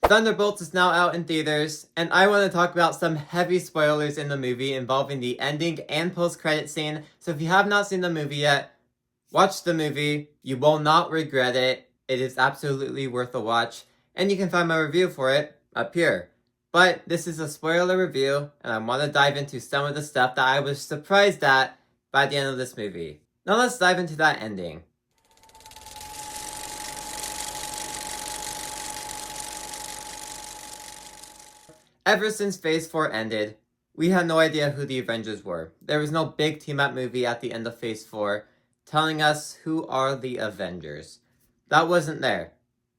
Thunderbolts is now out in theaters, and I want to talk about some heavy spoilers in the movie involving the ending and post-credit scene. So if you have not seen the movie yet, watch the movie. You will not regret it. It is absolutely worth a watch, and you can find my review for it up here. But this is a spoiler review, and I want to dive into some of the stuff that I was surprised at by the end of this movie. Now let's dive into that ending. Ever since Phase 4 ended, we had no idea who the Avengers were. There was no big team-up movie at the end of Phase 4 telling us who are the Avengers. That wasn't there.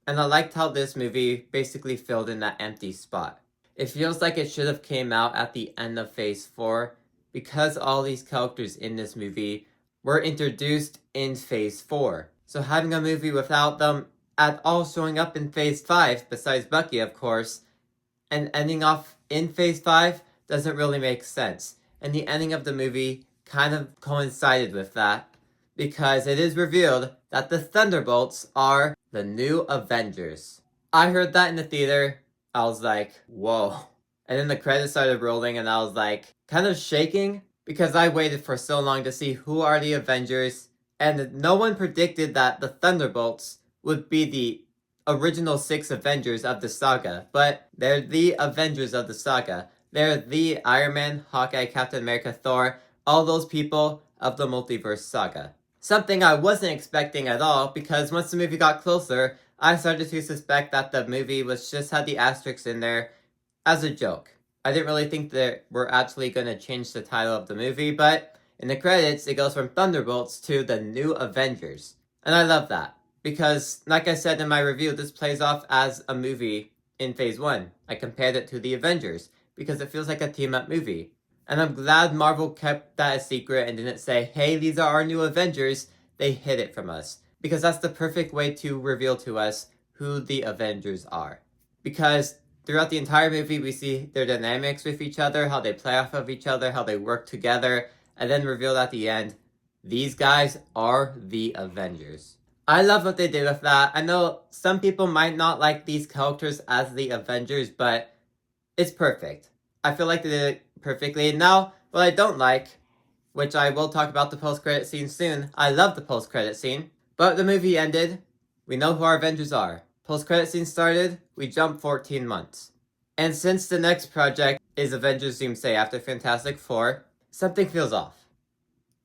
And I liked how this movie basically filled in that empty spot. It feels like it should have came out at the end of Phase 4 because all these characters in this movie were introduced in Phase 4. So having a movie without them at all showing up in Phase 5, besides Bucky of course, and ending off in Phase 5 doesn't really make sense. And the ending of the movie kind of coincided with that because it is revealed that the Thunderbolts are the new Avengers. I heard that in the theater. I was like, whoa. And then the credits started rolling and I was like kind of shaking because I waited for so long to see who are the Avengers, and no one predicted that the Thunderbolts would be the original 6 Avengers of the saga, but they're the Avengers of the saga. They're the Iron Man, Hawkeye, Captain America, Thor, all those people of the multiverse saga. Something I wasn't expecting at all, because once the movie got closer, I started to suspect that the movie was just had the asterisks in there as a joke. I didn't really think that we're actually going to change the title of the movie, but in the credits, it goes from Thunderbolts to the New Avengers. And I love that. Because, like I said in my review, this plays off as a movie in Phase 1. I compared it to the Avengers, because it feels like a team-up movie. And I'm glad Marvel kept that a secret and didn't say, hey, these are our new Avengers. They hid it from us. Because that's the perfect way to reveal to us who the Avengers are. Because throughout the entire movie, we see their dynamics with each other, how they play off of each other, how they work together, and then revealed at the end, these guys are the Avengers. I love what they did with that. I know some people might not like these characters as the Avengers, but it's perfect. I feel like they did it perfectly. Now, what I don't like, which I will talk about the post-credit scene soon, I love the post-credit scene, but the movie ended. We know who our Avengers are. Post-credit scene started, we jump 14 months. And since the next project is Avengers Doomsday after Fantastic Four, something feels off.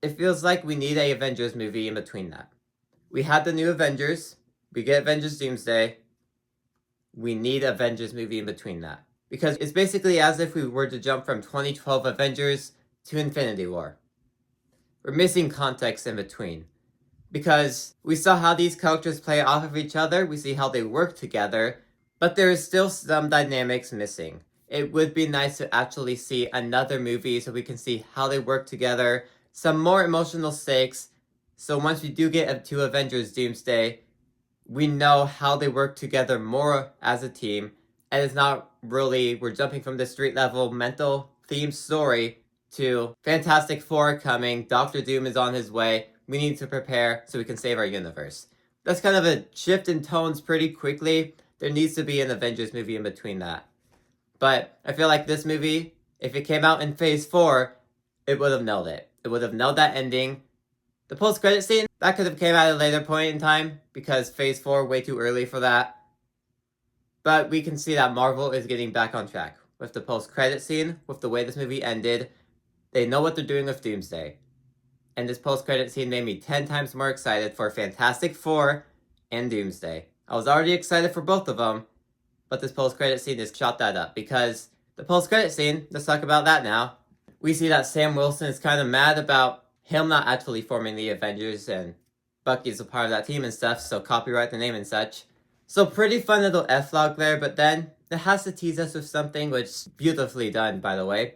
It feels like we need a Avengers movie in between that. We had the new Avengers, we get Avengers Doomsday, we need Avengers movie in between that. Because it's basically as if we were to jump from 2012 Avengers to Infinity War. We're missing context in between. Because we saw how these characters play off of each other, we see how they work together, but there is still some dynamics missing. It would be nice to actually see another movie so we can see how they work together, some more emotional stakes. So once we do get to Avengers Doomsday, we know how they work together more as a team, and it's not really, we're jumping from the street level mental theme story to Fantastic Four coming, Doctor Doom is on his way, we need to prepare so we can save our universe. That's kind of a shift in tones pretty quickly. There needs to be an Avengers movie in between that. But I feel like this movie, if it came out in Phase 4, it would have nailed it. It would have nailed that ending. The post-credit scene, that could have came at a later point in time, because Phase 4 way too early for that. But we can see that Marvel is getting back on track. With the post-credit scene, with the way this movie ended, they know what they're doing with Doomsday. And this post-credit scene made me 10 times more excited for Fantastic Four and Doomsday. I was already excited for both of them, but this post-credit scene just shot that up, because the post-credit scene, let's talk about that now. We see that Sam Wilson is kind of mad about him not actually forming the Avengers, and Bucky's a part of that team and stuff, so copyright the name and such. So pretty fun little F-log there, but then it has to tease us with something, which is beautifully done, by the way.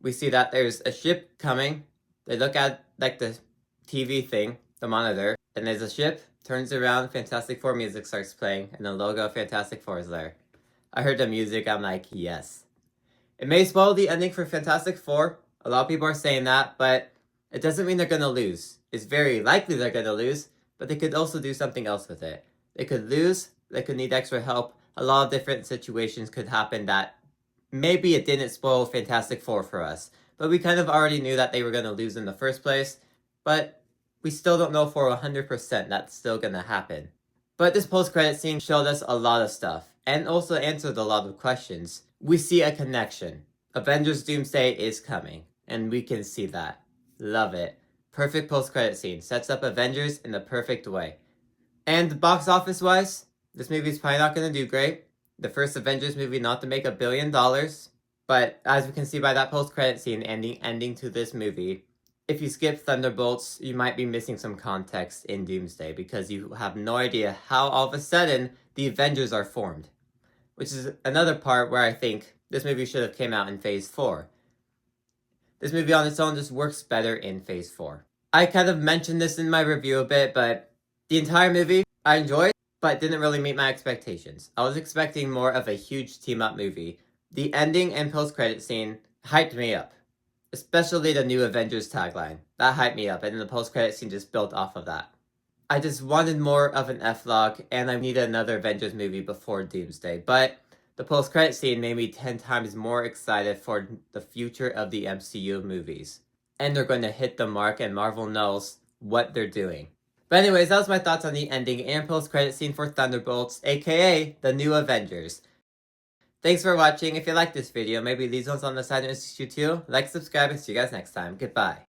We see that there's a ship coming. They look at like the TV thing, the monitor, and there's a ship, turns around, Fantastic Four music starts playing, and the logo of Fantastic Four is there. I heard the music, I'm like, yes. It may spoil the ending for Fantastic Four. A lot of people are saying that, but it doesn't mean they're going to lose. It's very likely they're going to lose, but they could also do something else with it. They could lose, they could need extra help a lot of different situations could happen that maybe it didn't spoil Fantastic Four for us. But we kind of already knew that they were going to lose in the first place. But we still don't know for 100% that's still going to happen. But this post-credit scene showed us a lot of stuff, and also answered a lot of questions. We see a connection. Avengers Doomsday is coming, and we can see that. Love it. Perfect post-credit scene. Sets up Avengers in the perfect way. And box office-wise, this movie's probably not going to do great. The first Avengers movie not to make $1 billion. But as we can see by that post-credit scene ending to this movie, if you skip Thunderbolts, you might be missing some context in Doomsday because you have no idea how all of a sudden the Avengers are formed. Which is another part where I think this movie should have came out in Phase 4. This movie on its own just works better in Phase 4. I kind of mentioned this in my review a bit, but the entire movie I enjoyed, but didn't really meet my expectations. I was expecting more of a huge team-up movie. The ending and post-credit scene hyped me up. Especially the new Avengers tagline. That hyped me up, and then the post-credit scene just built off of that. I just wanted more of an F-log, and I needed another Avengers movie before Doomsday, but the post-credit scene made me 10 times more excited for the future of the MCU movies. And they're going to hit the mark, and Marvel knows what they're doing. But anyways, that was my thoughts on the ending and post-credit scene for Thunderbolts, aka the new Avengers. Thanks for watching. If you liked this video, maybe these ones on the side interest you too. Like, subscribe, and see you guys next time. Goodbye.